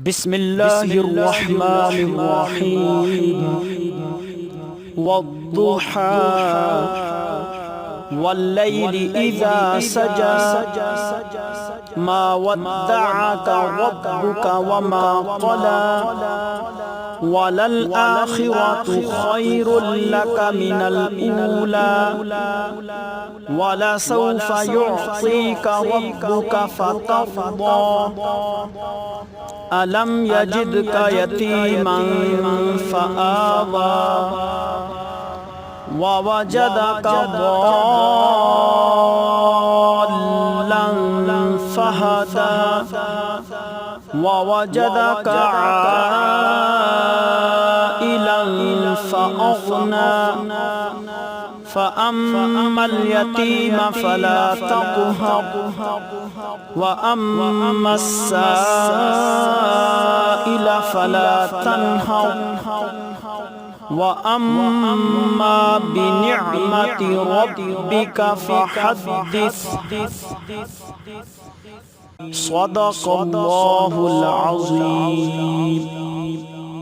بسم الله الرحمن الرحيم والضحى والليل إذا سجى ما ودعك ربك وما قلى وللآخرة خير لك من الأولى ولسوف يعطيك ربك فترضى ألم يجدك يتيما فآوى ووجدك ضالا فهدى ووجدك عائلا فأغنى فأما اليتيم فلا تقهر وأما السائل فلا تنهر وأما بنعمة ربك فحدث صدق الله العظيم.